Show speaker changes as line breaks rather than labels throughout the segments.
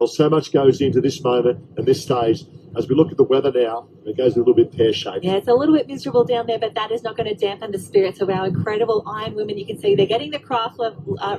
Well, so much goes into this moment and this stage. As we look at the weather now, it goes a little bit pear-shaped.
Yeah, it's a little bit miserable down there, but that is not going to dampen the spirits of our incredible Iron Women. You can see they're getting the craft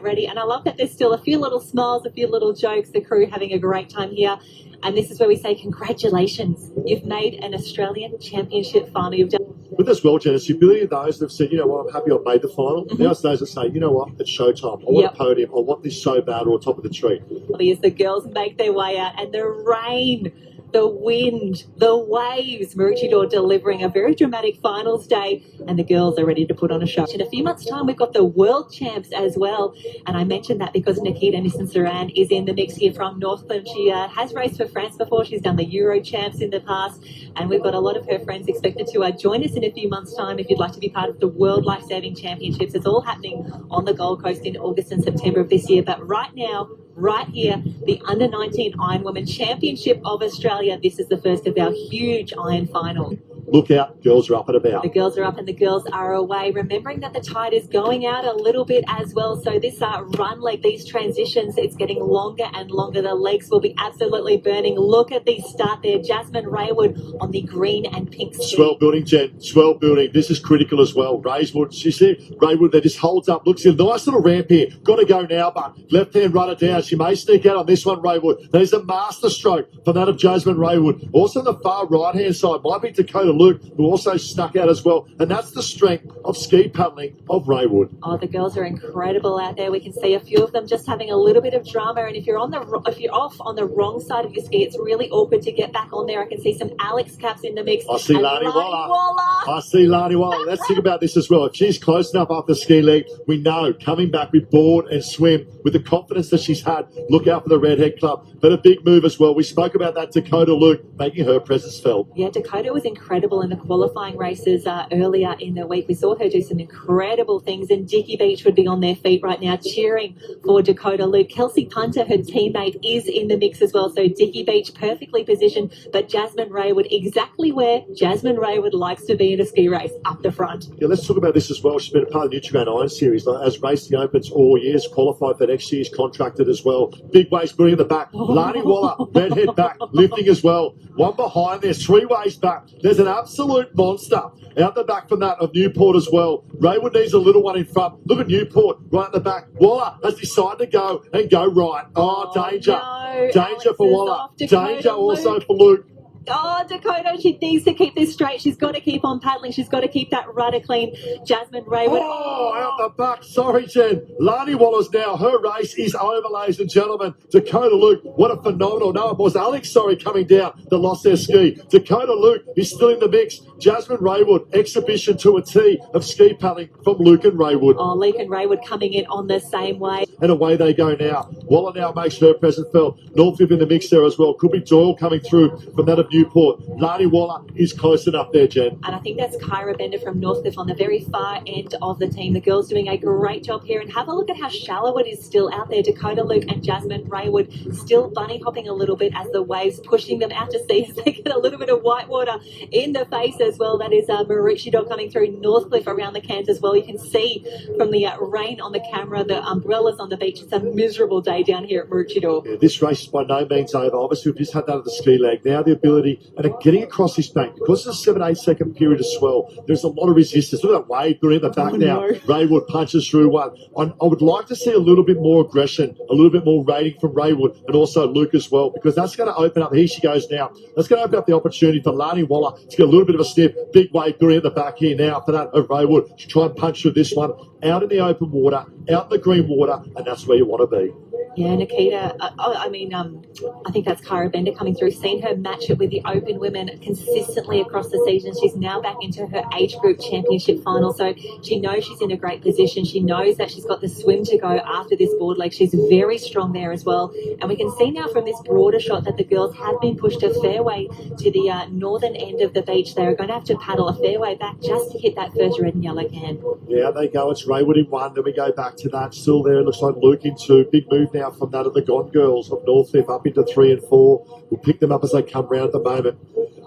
ready, and I love that there's still a few little smiles, a few little jokes, the crew having a great time here. And this is where we say congratulations. You've made an Australian Championship final. You've done
with as well, Janice, you believe those that have said, you know what, I'm happy I've made the final. Now it's those that say, you know what, it's showtime. I want a podium. I want this so bad, or top of the tree.
As the girls make their way out, and the rain, the wind, the waves, Maroochydore delivering a very dramatic finals day, and the girls are ready to put on a show. In a few months' time, we've got the world champs as well, and I mentioned that because Nikita Nissan-Saran is in the mix here from Northcliffe. She has raced for France before. She's done the Euro champs in the past, and we've got a lot of her friends expected to join us in a few months' time if you'd like to be part of the World Life-Saving Championships. It's all happening on the Gold Coast in August and September of this year, but right now, right here, the Under-19 IronWoman Championship of Australia. This is the first of our huge Iron Final.
Look out, girls are up and about.
The girls are up and the girls are away. Remembering that the tide is going out a little bit as well. So this run leg, these transitions, it's getting longer and longer. The legs will be absolutely burning. Look at the start there. Jasmine Raywood on the green and pink ski.
Swell building, Jen. Swell building. This is critical as well. Raywood, you see, Raywood, that just holds up. Looks a nice little ramp here. Got to go now, but left hand runner down. She may sneak out on this one, Raywood. There's a master stroke for that of Jasmine Raywood. Also on the far right-hand side might be Dakota Luke, who also snuck out as well. And that's the strength of ski paddling of Raywood.
Oh, the girls are incredible out there. We can see a few of them just having a little bit of drama. And if you're off on the wrong side of your ski, it's really awkward to get back on there. I can see some Alex caps in the mix.
I see Lani Waller. I see Lani Waller. Let's think about this as well. If she's close enough up the ski leg, we know coming back with board and swim with the confidence that she's had, look out for the Redhead Club. But a big move as well. We spoke about that Dakota Luke making her presence felt.
Yeah, Dakota was incredible in the qualifying races earlier in the week. We saw her do some incredible things, and Dickie Beach would be on their feet right now cheering for Dakota Luke. Kelsey Punter, her teammate, is in the mix as well. So Dickie Beach perfectly positioned, but Jasmine Raywood exactly where Jasmine Raywood likes to be in a ski race, up the front.
Yeah, let's talk about this as well. She's been a part of the Nutrigrain Iron Series, has raced the Opens all years, qualified for next year's contracted as well. Big waves putting in the back. Lani Waller, redhead back, lifting as well. One behind there, 3 ways back. There's an absolute monster out the back from that of Newport as well. Raywood needs a little one in front. Look at Newport right at the back. Waller has decided to go and go right. Oh, danger.
No.
Danger
Alex
for Waller. Danger also
Luke.
for Luke.
Oh, Dakota, she needs to keep this straight. She's got to keep on paddling. She's got to keep that rudder clean. Jasmine Raywood.
Oh, out the back. Sorry, Jen. Lani Waller's now. Her race is over, ladies and gentlemen. Dakota Luke, what a phenomenal. No, it was Alex, coming down that lost their ski. Dakota Luke is still in the mix. Jasmine Raywood, exhibition to a T of ski paddling from Luke and Raywood.
Oh, Luke and Raywood coming in on the same way.
And away they go now. Waller now makes her presence felt. Northcliffe in the mix there as well. Could be Doyle coming through from that of Newport. Lani Waller is close enough there, Jen.
And I think that's Kyra Bender from Northcliffe on the very far end of the team. The girls doing a great job here. And have a look at how shallow it is still out there. Dakota Luke and Jasmine Raywood still bunny hopping a little bit as the waves pushing them out to sea as they get a little bit of white water in the face as well. That is Maroochydore coming through Northcliffe around the cans as well. You can see from the rain on the camera, the umbrellas on the beach. It's a miserable day down here at Maroochydore.
Yeah, this race is by no means over. Obviously, we've just had that at the ski leg. Now the ability, and getting across this bank, because it's a 7-8 second period of swell, there's a lot of resistance. Look at that wave going in the back now. Raywood punches through one. I would like to see a little bit more aggression, a little bit more rating from Raywood and also Luke as well, because that's going to open up. Here she goes now. That's going to open up the opportunity for Lani Waller to get a little bit of a sniff. Big wave going in the back here now for that of Raywood to try and punch through this one. Out in the open water, out in the green water, and that's where you want to be.
Yeah, Nikita, I think that's Kyra Bender coming through. Seen her match it with the open women consistently across the season. She's now back into her age group championship final, so she knows she's in a great position. She knows that she's got the swim to go after this board leg. She's very strong there as well. And we can see now from this broader shot that the girls have been pushed a fair way to the northern end of the beach. They're going to have to paddle a fair way back just to hit that first red and yellow can.
Yeah, they go. It's Raywood in 1, then we go back to that. Still there. It looks like Luke in 2. Big move now from that of the Gone Girls of Northcliffe up into 3 and 4. We'll pick them up as they come round at the moment.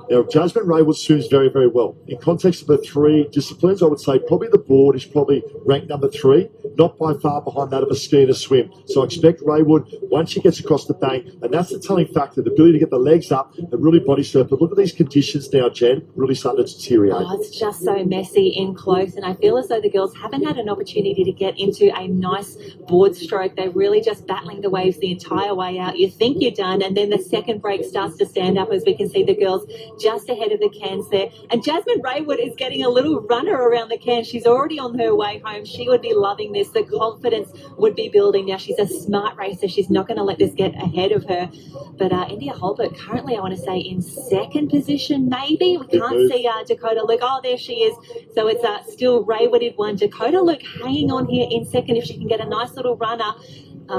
Now, Jasmine Raywood swims very, very well. In context of the 3 disciplines, I would say probably the board is probably ranked number 3. not by far behind that of a ski and a swim. So I expect Raywood, once she gets across the bank, and that's the telling factor, the ability to get the legs up and really body surf. But look at these conditions now, Jen, really starting to deteriorate.
Oh, it's just so messy in close, and I feel as though the girls haven't had an opportunity to get into a nice board stroke. They're really just battling the waves the entire way out. You think you're done, and then the second break starts to stand up, as we can see the girls just ahead of the cans there. And Jasmine Raywood is getting a little runner around the can. She's already on her way home. She would be loving this. The confidence would be building now. She's a smart racer. She's not going to let this get ahead of her. But India Holbert currently, I want to say, in second position, maybe. We can't see Dakota Luke. Oh, there she is. So it's still Raywood in one. Dakota Luke hanging on here in second if she can get a nice little runner.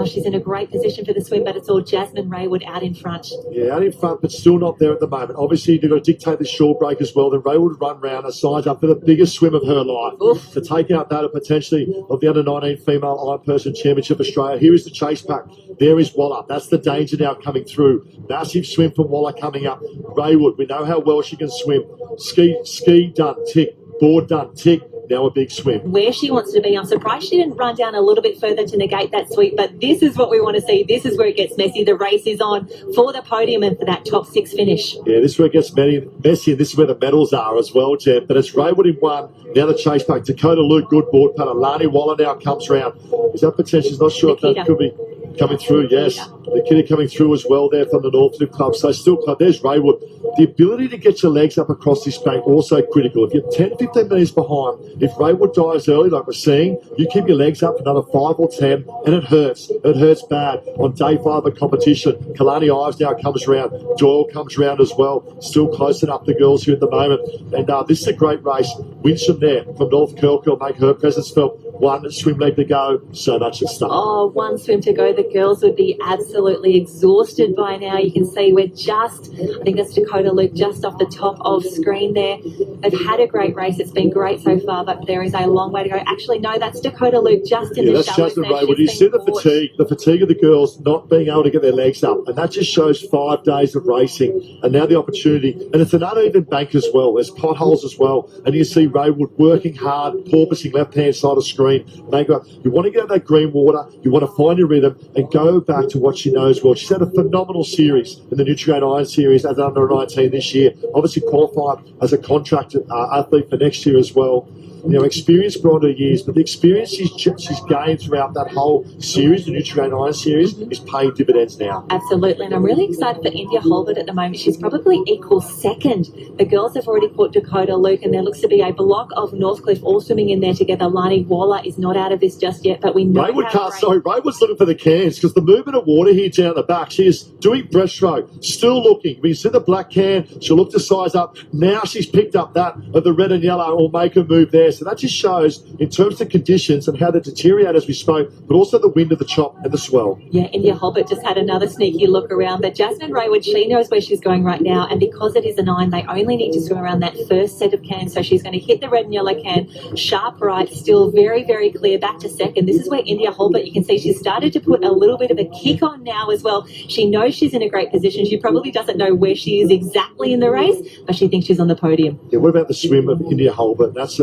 She's in a great position for the swim, but it's all Jasmine Raywood out in front.
Yeah, out in front, but still not there at the moment. Obviously, you've got to dictate the short break as well. Then Raywood run round her sides up for the biggest swim of her life.
Oof.
To take out that potentially of the Under-19 Female Iron Person Championship Australia. Here is the chase pack. There is Waller. That's the danger now coming through. Massive swim from Waller coming up. Raywood, we know how well she can swim. Ski done, tick. Board done, tick. Now a big swim.
Where she wants to be. I'm surprised she didn't run down a little bit further to negate that sweep, but this is what we want to see. This is where it gets messy. The race is on for the podium and for that top six finish.
Yeah, this is where it gets messy, and this is where the medals are as well, Jen. But it's Raywood in one. Now the chase back. Dakota Luke, good board putter. Lani Waller now comes round. Is that potential? She's not sure
Nikita.
if that could be coming through. Yes. Nikita coming through as well there from the Northcliffe Club. So still, there's Raywood. The ability to get your legs up across this bank also critical. If you're 10, 15 metres behind, if Raywood dives early like we're seeing, you keep your legs up for another 5 or 10 and it hurts. It hurts bad. On day 5 of competition, Kalani Ives now comes round. Doyle comes round as well. Still close enough, the girls here at the moment. And this is a great race. Winston there from North Kirkhill make her presence felt. One swim leg to go, so much at stake.
Oh, one swim to go. The girls would be absolutely exhausted by now. You can see we're just, I think that's Dakota Luke just off the top of screen there. They've had a great race. It's been great so far, but there is a long way to go. Actually, no, that's Dakota Luke just in the
that's
shallows
Jasmine
there.
Raywood. You see the fatigue of the girls not being able to get their legs up, and that just shows 5 days of racing, and now the opportunity, and it's an uneven bank as well. There's potholes as well, and you see Raywood working hard, porpoising left-hand side of screen. You want to get out of that green water, you want to find your rhythm and go back to what she knows well. She's had a phenomenal series in the Nutri-Grain Iron Series as under 19 this year. Obviously qualified as a contracted athlete for next year as well. You know, experience beyond her years, but the experience she's gained throughout that whole series, the Nutri-Grain Iron Series, is paying dividends now.
Absolutely, and I'm really excited for India Holbert at the moment. She's probably equal second. The girls have already put Dakota Luke, and there looks to be a block of Northcliffe all swimming in there together. Lani Waller is not out of this just yet, but we know
Raywood's looking for the cans because the movement of water here down the back. She is doing breaststroke, still looking. We see the black can. She'll look to size up. Now she's picked up that of the red and yellow. Will make her move there. So that just shows in terms of conditions and how they deteriorate as we spoke, but also the wind of the chop and the swell.
Yeah, India Holbert just had another sneaky look around, but Jasmine Raywood, she knows where she's going right now, and because it is a 9, they only need to swim around that first set of cans, so she's going to hit the red and yellow can, sharp right, still very, very clear, back to second. This is where India Holbert, you can see she's started to put a little bit of a kick on now as well. She knows she's in a great position. She probably doesn't know where she is exactly in the race, but she thinks she's on the podium.
Yeah, what about the swim of India Holbert? That's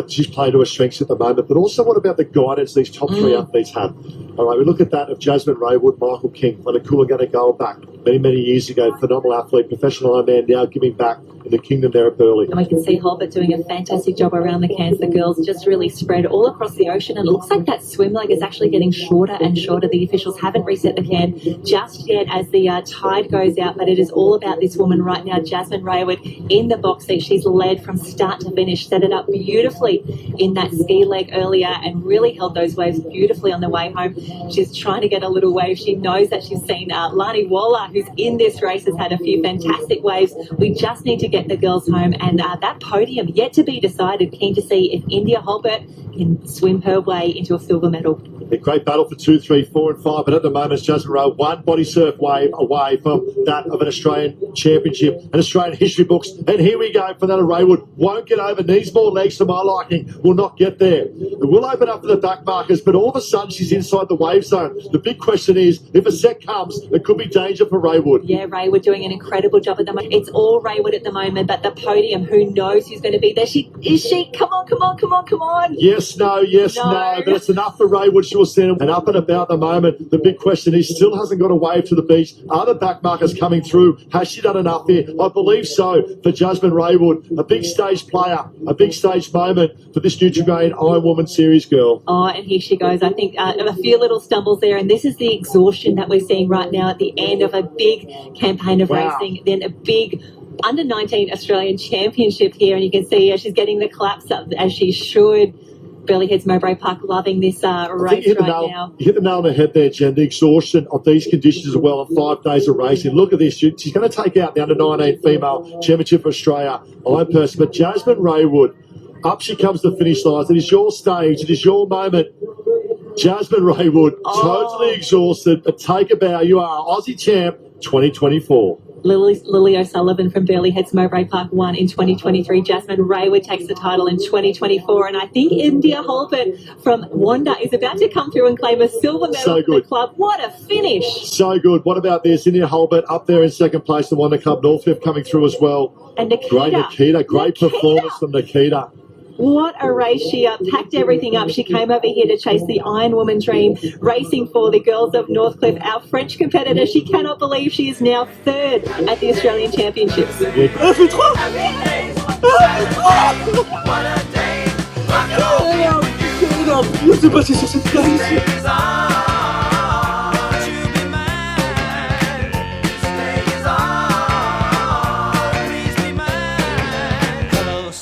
she's playing to her strengths at the moment, but also what about the guidance these top 3 athletes have? All right, we look at that of Jasmine Raywood, Michael King, when a Coolangatta goal back many, many years ago, phenomenal athlete, professional Ironman, now giving back in the kingdom there at Burleigh.
And we can see Holbert doing a fantastic job around the cans. The girls just really spread all across the ocean, and it looks like that swim leg is actually getting shorter and shorter. The officials haven't reset the can just yet as the tide goes out, but it is all about this woman right now, Jasmine Raywood, in the box seat. She's led from start to finish, set it up beautifully in that ski leg earlier and really held those waves beautifully on the way home. She's trying to get a little wave. She knows that she's seen Lani Waller, who's in this race, has had a few fantastic waves. We just need to get the girls home, and that podium yet to be decided. Keen to see if India Holbert can swim her way into a silver medal.
A great battle for 2, 3, 4 and 5, but at the moment it's Jasmine Rowe one body surf wave away from that of an Australian championship, an Australian history books. And here we go for that of Raywood. Won't get over, needs more legs to my liking, will not get there. It will open up for the back markers, but all of a sudden she's inside the wave zone. The big question is, if a set comes, it could be danger for Raywood.
Yeah, Raywood doing an incredible job at the moment. It's all Raywood at the moment, but the podium, who knows who's going to be there? Is she? Come on, come on, come on, come on.
Yes, no, but it's enough for Raywood. She'll send and up and about the moment. The big question is, still hasn't got a wave to the beach. Are the back markers coming through? Has she done enough here? I believe so for Jasmine Raywood. A big stage player, a big stage moment for this IronWoman IronWoman Series girl.
Oh, and here she goes. I think a few little stumbles there, and this is the exhaustion that we're seeing right now at the end of a big campaign of racing, then a big under-19 Australian Championship here, and you can see she's getting the claps up as she should. Burleigh Mowbray Park loving this race right now.
You hit the nail on the head there, Jen. The exhaustion of these conditions as well in 5 days of racing. Look at this. She's going to take out the under-19 female championship for Australia. I'm person, but Jasmine Raywood, up she comes to the finish line. It is your stage. It is your moment. Jasmine Raywood, totally exhausted, but take a bow. You are Aussie champ 2024.
Lily O'Sullivan from Burleigh Heads Mowbray Park won in 2023. Jasmine Raywood takes the title in 2024. And I think India Holbert from Wanda is about to come through and claim a silver medal for the club. What a finish.
So good. What about this? India Holbert up there in second place. The Wanda Club Northcliffe coming through as well.
And Nikita.
Great Nikita. Great performance from Nikita.
What a race. She packed everything up. She came over here to chase the Ironwoman dream, racing for the girls of Northcliffe. Our French competitor, she cannot believe she is now 3rd at the Australian Championships.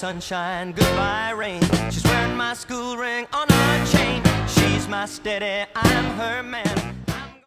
Sunshine, goodbye rain. She's wearing my school ring on her chain. She's my steady, I'm her man.